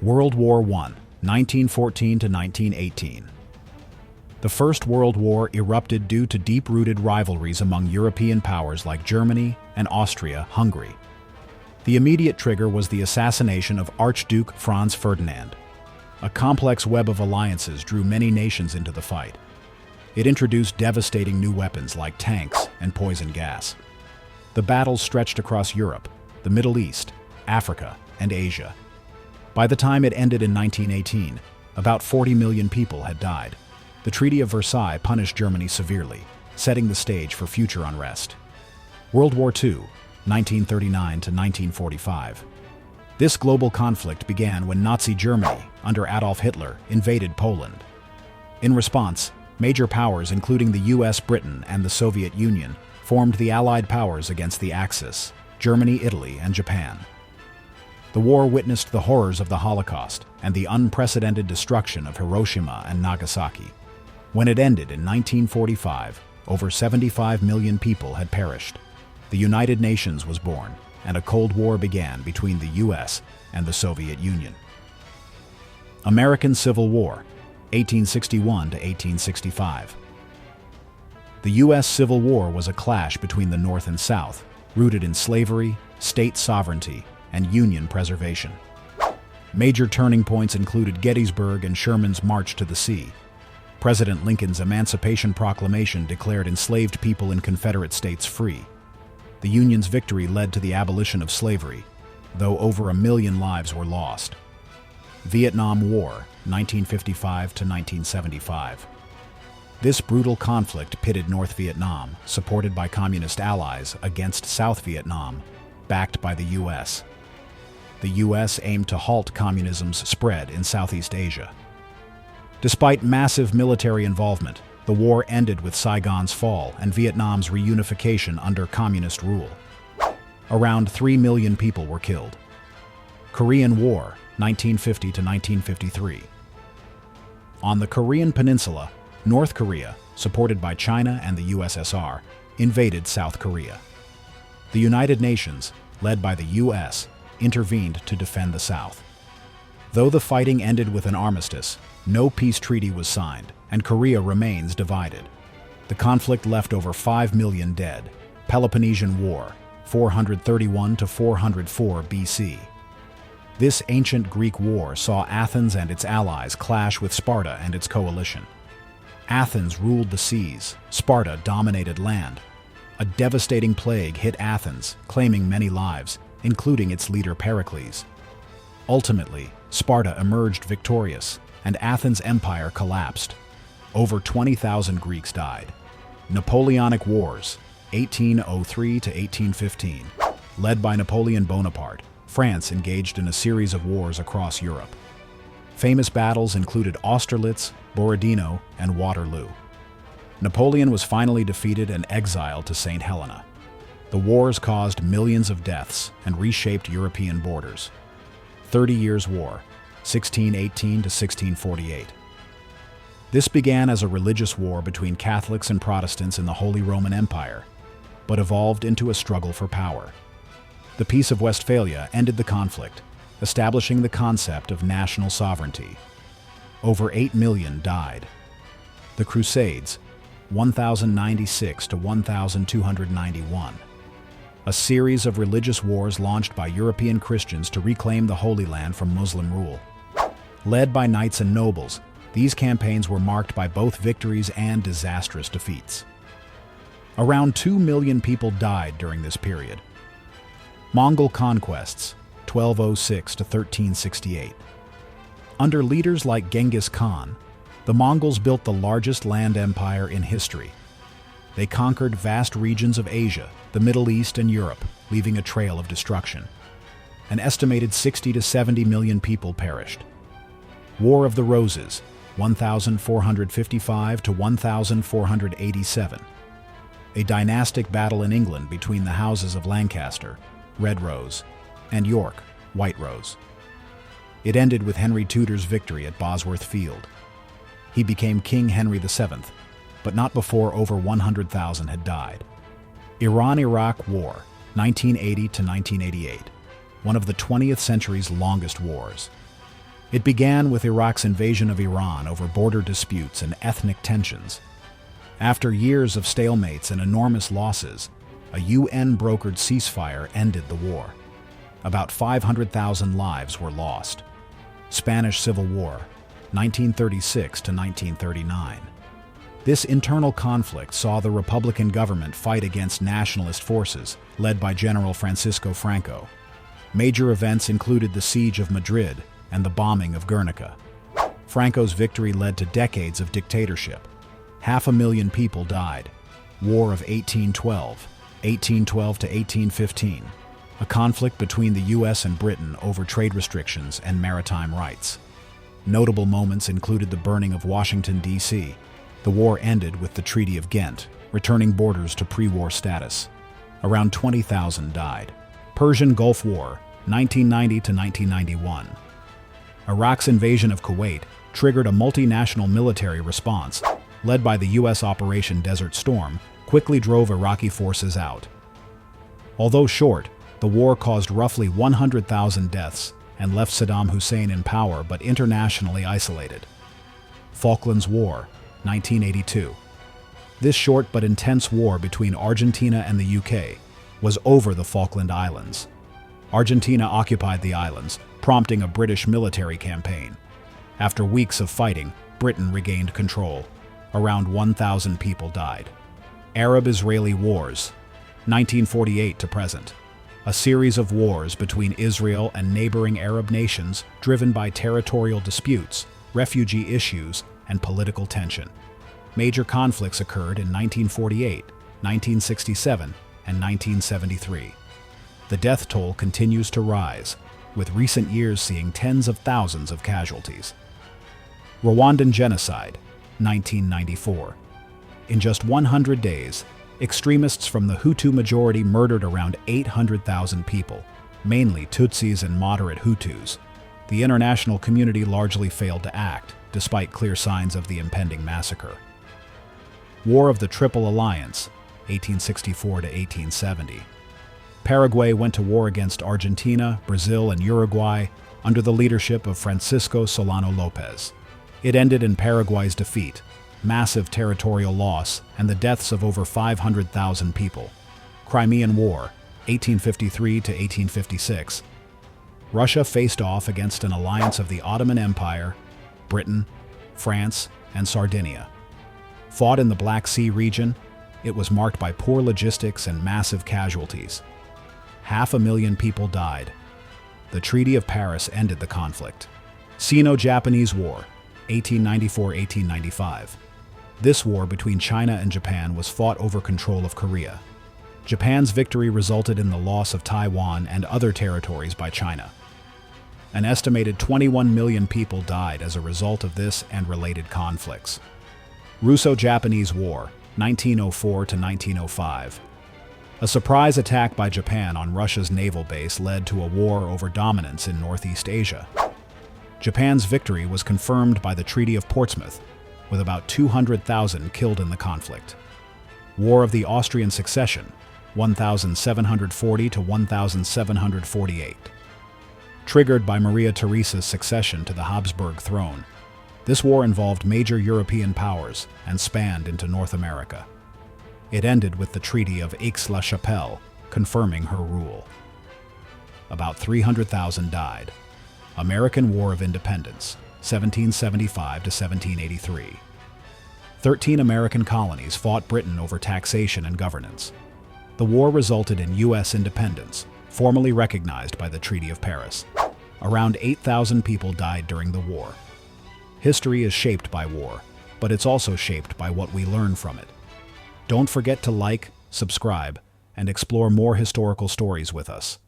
World War I, 1914 to 1918. The First World War erupted due to deep-rooted rivalries among European powers like Germany and Austria-Hungary. The immediate trigger was the assassination of Archduke Franz Ferdinand. A complex web of alliances drew many nations into the fight. It introduced devastating new weapons like tanks and poison gas. The battles stretched across Europe, the Middle East, Africa, and Asia. By the time it ended in 1918, about 40 million people had died. The Treaty of Versailles punished Germany severely, setting the stage for future unrest. World War II, 1939 to 1945. This global conflict began when Nazi Germany, under Adolf Hitler, invaded Poland. In response, major powers including the US, Britain, and the Soviet Union formed the Allied powers against the Axis, Germany, Italy, and Japan. The war witnessed the horrors of the Holocaust and the unprecedented destruction of Hiroshima and Nagasaki. When it ended in 1945, over 75 million people had perished. The United Nations was born, and a Cold War began between the US and the Soviet Union. American Civil War, 1861 to 1865. The U.S. Civil War was a clash between the North and South, rooted in slavery, state sovereignty, and Union preservation. Major turning points included Gettysburg and Sherman's March to the Sea. President Lincoln's Emancipation Proclamation declared enslaved people in Confederate states free. The Union's victory led to the abolition of slavery, though over 1 million lives were lost. Vietnam War, 1955 to 1975. This brutal conflict pitted North Vietnam, supported by Communist allies, against South Vietnam, backed by the U.S. The U.S. aimed to halt communism's spread in Southeast Asia. Despite massive military involvement, the war ended with Saigon's fall and Vietnam's reunification under communist rule. Around 3 million people were killed. Korean War, 1950 to 1953. On the Korean Peninsula, North Korea, supported by China and the USSR, invaded South Korea. The United Nations, led by the U.S., intervened to defend the South. Though the fighting ended with an armistice, no peace treaty was signed, and Korea remains divided. The conflict left over 5 million dead. Peloponnesian War, 431 to 404 BC. This ancient Greek war saw Athens and its allies clash with Sparta and its coalition. Athens ruled the seas, Sparta dominated land. A devastating plague hit Athens, claiming many lives, including its leader Pericles. Ultimately, Sparta emerged victorious, and Athens' empire collapsed. Over 20,000 Greeks died. Napoleonic Wars, 1803 to 1815. Led by Napoleon Bonaparte, France engaged in a series of wars across Europe. Famous battles included Austerlitz, Borodino, and Waterloo. Napoleon was finally defeated and exiled to St. Helena. The wars caused millions of deaths and reshaped European borders. 30 Years' War, 1618 to 1648. This began as a religious war between Catholics and Protestants in the Holy Roman Empire, but evolved into a struggle for power. The Peace of Westphalia ended the conflict, establishing the concept of national sovereignty. Over 8 million died. The Crusades, 1096 to 1291. A series of religious wars launched by European Christians to reclaim the Holy Land from Muslim rule. Led by knights and nobles, these campaigns were marked by both victories and disastrous defeats. Around 2 million people died during this period. Mongol conquests, 1206 to 1368. Under leaders like Genghis Khan, the Mongols built the largest land empire in history. They conquered vast regions of Asia, the Middle East, and Europe, leaving a trail of destruction. An estimated 60 to 70 million people perished. War of the Roses, 1455 to 1487. A dynastic battle in England between the houses of Lancaster, Red Rose, and York, White Rose. It ended with Henry Tudor's victory at Bosworth Field. He became King Henry VII, but not before over 100,000 had died. Iran-Iraq War, 1980 to 1988, one of the 20th century's longest wars. It began with Iraq's invasion of Iran over border disputes and ethnic tensions. After years of stalemates and enormous losses, a UN-brokered ceasefire ended the war. About 500,000 lives were lost. Spanish Civil War, 1936 to 1939. This internal conflict saw the Republican government fight against nationalist forces led by General Francisco Franco. Major events included the siege of Madrid and the bombing of Guernica. Franco's victory led to decades of dictatorship. 500,000 people died. War of 1812 to 1815, a conflict between the US and Britain over trade restrictions and maritime rights. Notable moments included the burning of Washington, D.C. The war ended with the Treaty of Ghent, returning borders to pre-war status. Around 20,000 died. Persian Gulf War, 1990 to 1991. Iraq's invasion of Kuwait triggered a multinational military response, led by the U.S. Operation Desert Storm, quickly drove Iraqi forces out. Although short, the war caused roughly 100,000 deaths and left Saddam Hussein in power but internationally isolated. Falklands War, 1982. This short but intense war between Argentina and the UK was over the Falkland Islands. Argentina occupied the islands, prompting a British military campaign. After weeks of fighting, Britain regained control. Around 1,000 people died. Arab-Israeli Wars, 1948 to present. A series of wars between Israel and neighboring Arab nations driven by territorial disputes, refugee issues, and political tension. Major conflicts occurred in 1948, 1967, and 1973. The death toll continues to rise, with recent years seeing tens of thousands of casualties. Rwandan Genocide, 1994. In just 100 days, extremists from the Hutu majority murdered around 800,000 people, mainly Tutsis and moderate Hutus. The international community largely failed to act, despite clear signs of the impending massacre. War of the Triple Alliance, 1864 to 1870. Paraguay went to war against Argentina, Brazil, and Uruguay under the leadership of Francisco Solano Lopez. It ended in Paraguay's defeat, massive territorial loss, and the deaths of over 500,000 people. Crimean War, 1853 to 1856. Russia faced off against an alliance of the Ottoman Empire, Britain, France, and Sardinia. Fought in the Black Sea region, it was marked by poor logistics and massive casualties. 500,000 people died. The Treaty of Paris ended the conflict. Sino-Japanese War, 1894-1895. This war between China and Japan was fought over control of Korea. Japan's victory resulted in the loss of Taiwan and other territories by China. An estimated 21 million people died as a result of this and related conflicts. Russo-Japanese War, 1904 to 1905. A surprise attack by Japan on Russia's naval base led to a war over dominance in Northeast Asia. Japan's victory was confirmed by the Treaty of Portsmouth, with about 200,000 killed in the conflict. War of the Austrian Succession, 1740 to 1748. Triggered by Maria Theresa's succession to the Habsburg throne, this war involved major European powers and spanned into North America. It ended with the Treaty of Aix-la-Chapelle, confirming her rule. About 300,000 died. American War of Independence, 1775 to 1783. 13 American colonies fought Britain over taxation and governance. The war resulted in U.S. independence, formally recognized by the Treaty of Paris. Around 8,000 people died during the war. History is shaped by war, but it's also shaped by what we learn from it. Don't forget to like, subscribe, and explore more historical stories with us.